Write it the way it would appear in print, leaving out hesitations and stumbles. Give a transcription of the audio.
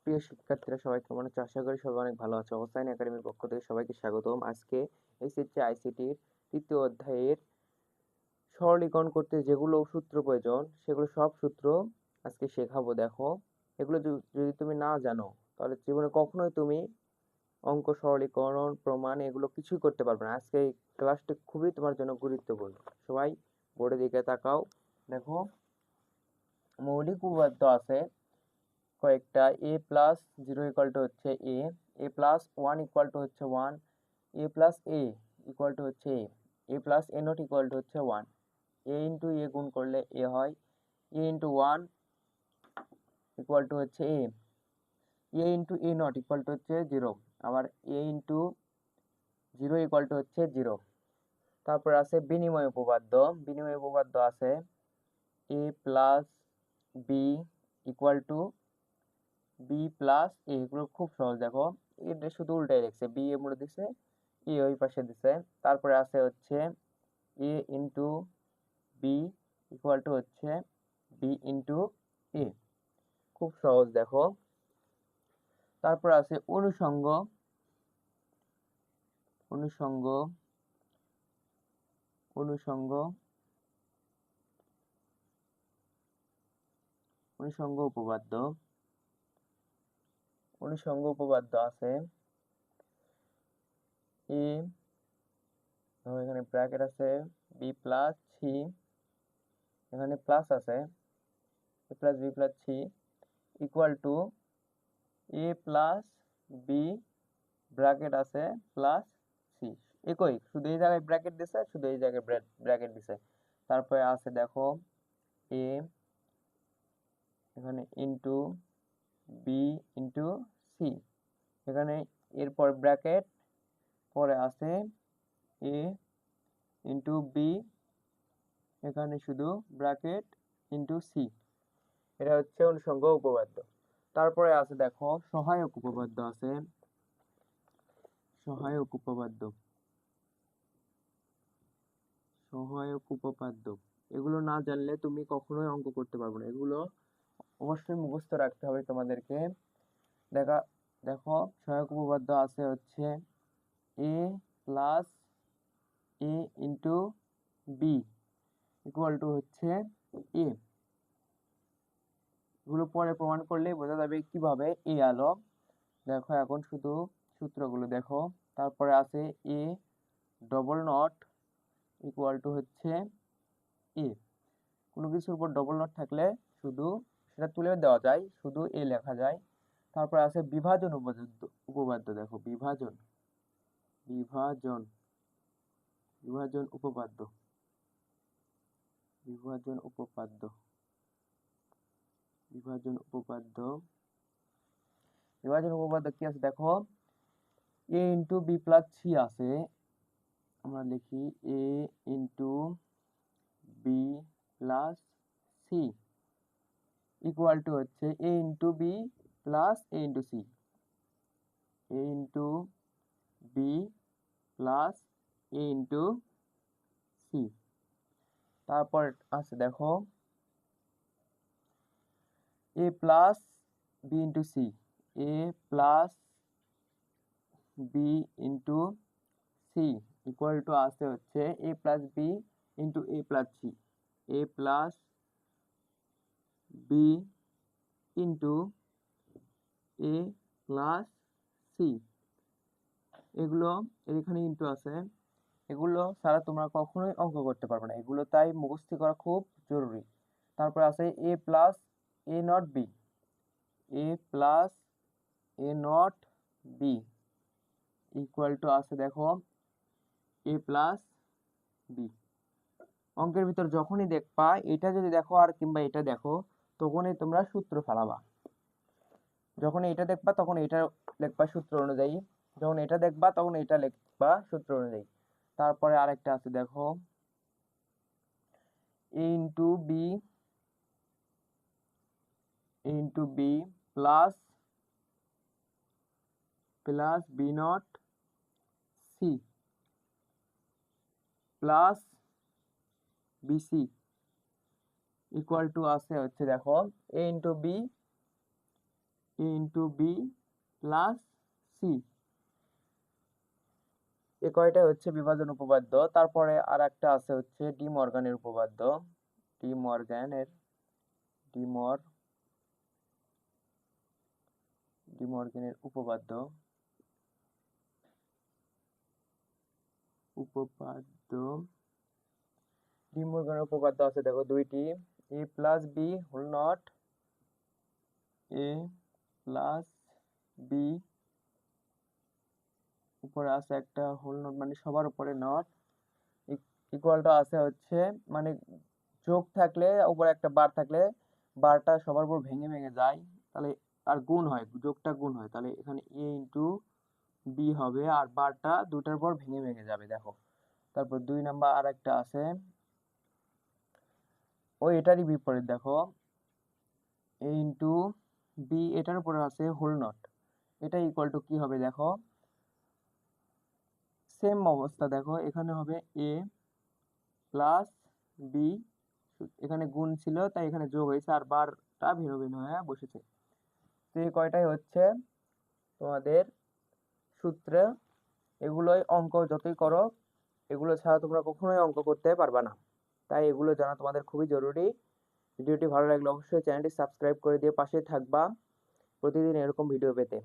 প্রিয় শিক্ষার্থীরা সবাই কেমন আছো? আশা করি সবাই অনেক ভালো আছো। অবস্থান একাডেমির পক্ষ থেকে সবাইকে স্বাগতম। আজকে এসএসসি আইসিটির তৃতীয় অধ্যায়ের সরলীকরণ করতে যেগুলো সূত্র প্রয়োজন সেগুলো সব সূত্র আজকে শেখাবো। দেখো, এগুলো যদি তুমি না জানো তাহলে জীবনে কখনোই তুমি অঙ্ক সরলীকরণ প্রমাণ এগুলো কিছুই করতে পারবে না। আজকে এই ক্লাসটি খুবই তোমার জন্য গুরুত্বপূর্ণ। সবাই বোর্ডের দিকে তাকাও। দেখো, মৌলিক উপপাদ্য আছে কয়েকটা। a plus zero equal to হচ্ছে a plus one equal to হচ্ছে one, a plus a equal to হচ্ছে a plus a not equal to হচ্ছে ওয়ান। a ইন্টু a গুণ করলে a হয়, a into one equal to হচ্ছে a into a not equal to হচ্ছে zero, আবার a into zero equal to হচ্ছে zero. তারপর আছে বিনিময় উপপাদ্য। বিনিময় উপপাদ্য আছে a plus b equal to B plus এ। এগুলো খুব সহজ। দেখো, এটা শুধু উল্টাই লিখছে, বি এর মধ্যে দিছে, এ ওই পাশে দিছে। তারপরে আছে হচ্ছে A into B equal to হচ্ছে বি ইন্টু এ। খুব সহজ। দেখো, তারপর আছে অনুষঙ্গ। অনুষঙ্গ অনুষঙ্গ অনুষঙ্গ উপপাদ্য। অনুষঙ্গ উপপাদ্য আছে এ, এখানে ব্র্যাকেট আছে, বি প্লাস সি, এখানে প্লাস আছে A plus B plus C equal to A plus B bracket আছে প্লাস সি। একই, শুধু এই জায়গায় ব্র্যাকেট দিছে, শুধু এই জায়গায় ব্র্যাকেট দিছে। তারপরে আছে দেখো এ, এখানে ইন্টু বি ইন্টু সি, এখানে এরপর ব্র্যাকেট, পরে আছে এ ইন্টু বি, এখানে শুধু ব্র্যাকেট ইন্টু সি। এটা হচ্ছে অনুষঙ্গ উপপাদ্য। তারপরে আছে দেখো সহায়ক উপপাদ্য আছে। সহায়ক উপপাদ্য, সহায়ক উপপাদ্য এগুলো না জানলে তুমি কখনোই অঙ্ক করতে পারবে না। এগুলো অবশ্যই মুখস্থ রাখতে হবে তোমাদেরকে। দেখা দেখো, সহায়ক উপপাদ্য আছে হচ্ছে A plus A into B equal to হচ্ছে এ। এগুলো পরে প্রমাণ করলেই বোঝা যাবে কিভাবে এ আলো। দেখো, এখন শুধু সূত্রগুলো দেখো। তারপরে আছে এ ডবল নট ইকুয়াল টু হচ্ছে এ। কোনো কিছুর উপর ডবল নট থাকলে শুধু সেটা তুলে দেওয়া যায়, শুধু এ লেখা যায়। তারপর আছে বিভাজন উপপাদ্য। দেখো, বিভাজন বিভাজন বিভাজন উপপাদ্য। বিভাজন উপপাদ্য বিভাজন উপপাদ্য বিভাজন উপপাদ্য কি আছে দেখো, A into B plus C আছে। আমরা লিখি A into B plus C equal to হচ্ছে A into B plus A into C. A into B plus A into C. তারপর আছে দেখো A plus B into C, A plus B into C equal to আছে হচ্ছে A plus B into A plus C. A plus B into A plus C. এগুলো এখানে into আছে, এগুলো ছাড়া তোমরা কখনোই অঙ্ক করতে পারবে না। এগুলো তাই মুখস্থ করা খুব জরুরি। তারপর আছে A plus A not B, A plus A not B equal to আছে দেখো এ প্লাস বি। অঙ্কের ভিতর যখনই দেখবা এটা যদি দেখো আর কিংবা এটা দেখো, তখনই তোমরা সূত্র ফেলাবা। যখন এটা দেখবা তখন এটা লিখবা সূত্র অনুযায়ী, যখন এটা দেখবা তখন এটা লিখবা সূত্র অনুযায়ী। তারপরে আরেকটা আছে দেখো A into B plus plus B not C plus BC equal to আছে হচ্ছে দেখো A into B A into B plus C, এ কয়টা হচ্ছে বিভাজন উপপাদ্য। তারপরে আর একটা আছে হচ্ছে ডি মর্গানের উপপাদ্য, ডি মর্গানের উপপাদ্য ডি মর্গানের উপপাদ্য আছে দেখো দুইটি, A plus B whole not A plus B, উপরে আছে একটা হোল নট মানে সবার উপরে নট, ইকুয়ালটা আছে হচ্ছে মানে যোগ থাকলে উপরে একটা বার থাকলে বারটা সবার উপর ভেঙে ভেঙে যায়, তাহলে আর গুণ হয়, যোগটা গুণ হয়, তাহলে এখানে এ ইন্টু বি হবে আর বারটা দুটার পর ভেঙে ভেঙে যাবে দেখো। তারপর 2 নাম্বার আর একটা আছে, ওই এটারই বিপরীত দেখো, এ ইন্টু বি এটার উপরে আছে হোল নট, এটা ইকুয়াল টু কি হবে দেখো, সেম অবস্থা দেখো, এখানে হবে এ প্লাস বি, এখানে গুণ ছিল তাই এখানে যোগ হয়েছে আর বারটা ভিন্ন ভিন্ন হয়ে বসেছে। তো এই কয়টাই হচ্ছে তোমাদের সূত্র, এগুলোই অঙ্ক যতই করো এগুলো ছাড়া তোমরা কখনোই অঙ্ক করতে পারবা না, তাই এগুলো জানা তোমাদের খুবই জরুরি। ভিডিওটি ভালো লাগলে অবশ্যই চ্যানেলটি সাবস্ক্রাইব করে দিয়ে পাশে থাকবা প্রতিদিন এরকম ভিডিও পেতে।